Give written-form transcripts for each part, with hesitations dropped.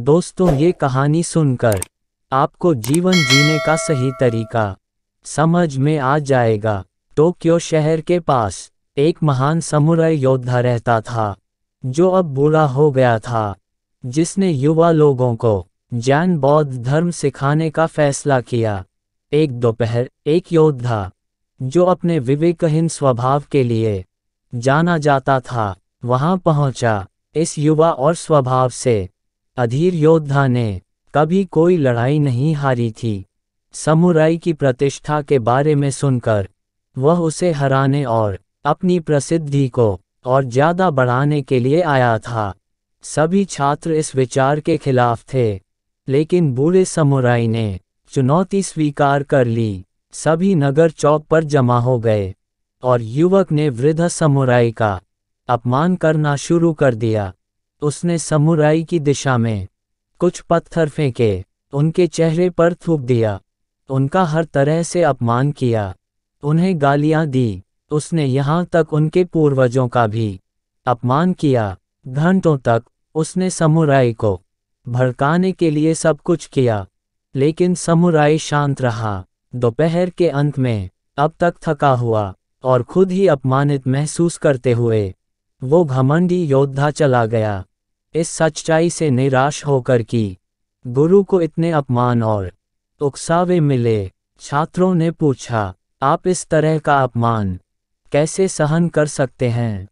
दोस्तों, ये कहानी सुनकर आपको जीवन जीने का सही तरीका समझ में आ जाएगा। टोक्यो शहर के पास एक महान समुराई योद्धा रहता था, जो अब बूढ़ा हो गया था, जिसने युवा लोगों को जैन बौद्ध धर्म सिखाने का फैसला किया। एक दोपहर एक योद्धा, जो अपने विवेकहीन स्वभाव के लिए जाना जाता था, वहां पहुंचा। इस युवा और स्वभाव से अधीर योद्धा ने कभी कोई लड़ाई नहीं हारी थी। समुराई की प्रतिष्ठा के बारे में सुनकर वह उसे हराने और अपनी प्रसिद्धि को और ज़्यादा बढ़ाने के लिए आया था। सभी छात्र इस विचार के खिलाफ थे, लेकिन बूढ़े समुराई ने चुनौती स्वीकार कर ली। सभी नगर चौक पर जमा हो गए और युवक ने वृद्ध समुराई का अपमान करना शुरू कर दिया। उसने समुराई की दिशा में कुछ पत्थर फेंके, उनके चेहरे पर थूक दिया, उनका हर तरह से अपमान किया, उन्हें गालियां दी। उसने यहाँ तक उनके पूर्वजों का भी अपमान किया। घंटों तक उसने समुराई को भड़काने के लिए सब कुछ किया, लेकिन समुराई शांत रहा। दोपहर के अंत में, अब तक थका हुआ और खुद ही अपमानित महसूस करते हुए, वो घमंडी योद्धा चला गया, इस सच्चाई से निराश होकर कि गुरु को इतने अपमान और उकसावे मिले। छात्रों ने पूछा, आप इस तरह का अपमान कैसे सहन कर सकते हैं?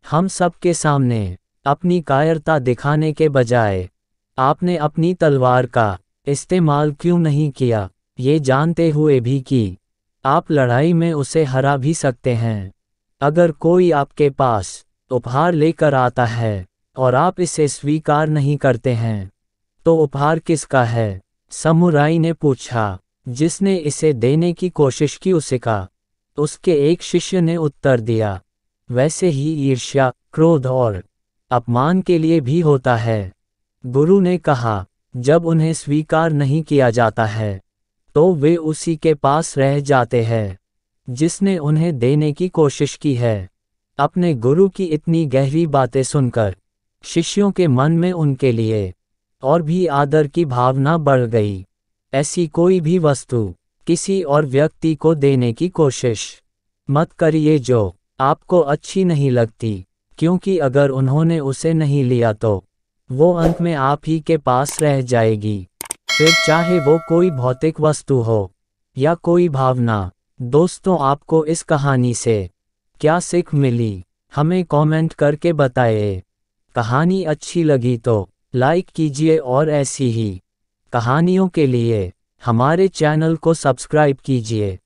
हम सबके सामने अपनी कायरता दिखाने के बजाय आपने अपनी तलवार का इस्तेमाल क्यों नहीं किया, ये जानते हुए भी कि आप लड़ाई में उसे हरा भी सकते हैं? अगर कोई आपके पास उपहार लेकर आता है और आप इसे स्वीकार नहीं करते हैं, तो उपहार किसका है? समुराई ने पूछा। जिसने इसे देने की कोशिश की उसे का। उसके एक शिष्य ने उत्तर दिया, वैसे ही ईर्ष्या, क्रोध और अपमान के लिए भी होता है। गुरु ने कहा, जब उन्हें स्वीकार नहीं किया जाता है, तो वे उसी के पास रह जाते हैं जिसने उन्हें देने की कोशिश की है। अपने गुरु की इतनी गहरी बातें सुनकर शिष्यों के मन में उनके लिए और भी आदर की भावना बढ़ गई। ऐसी कोई भी वस्तु किसी और व्यक्ति को देने की कोशिश मत करिए जो आपको अच्छी नहीं लगती, क्योंकि अगर उन्होंने उसे नहीं लिया तो वो अंत में आप ही के पास रह जाएगी, फिर चाहे वो कोई भौतिक वस्तु हो या कोई भावना। दोस्तों, आपको इस कहानी से क्या सीख मिली, हमें कमेंट करके बताएं। कहानी अच्छी लगी तो लाइक कीजिए और ऐसी ही कहानियों के लिए हमारे चैनल को सब्सक्राइब कीजिए।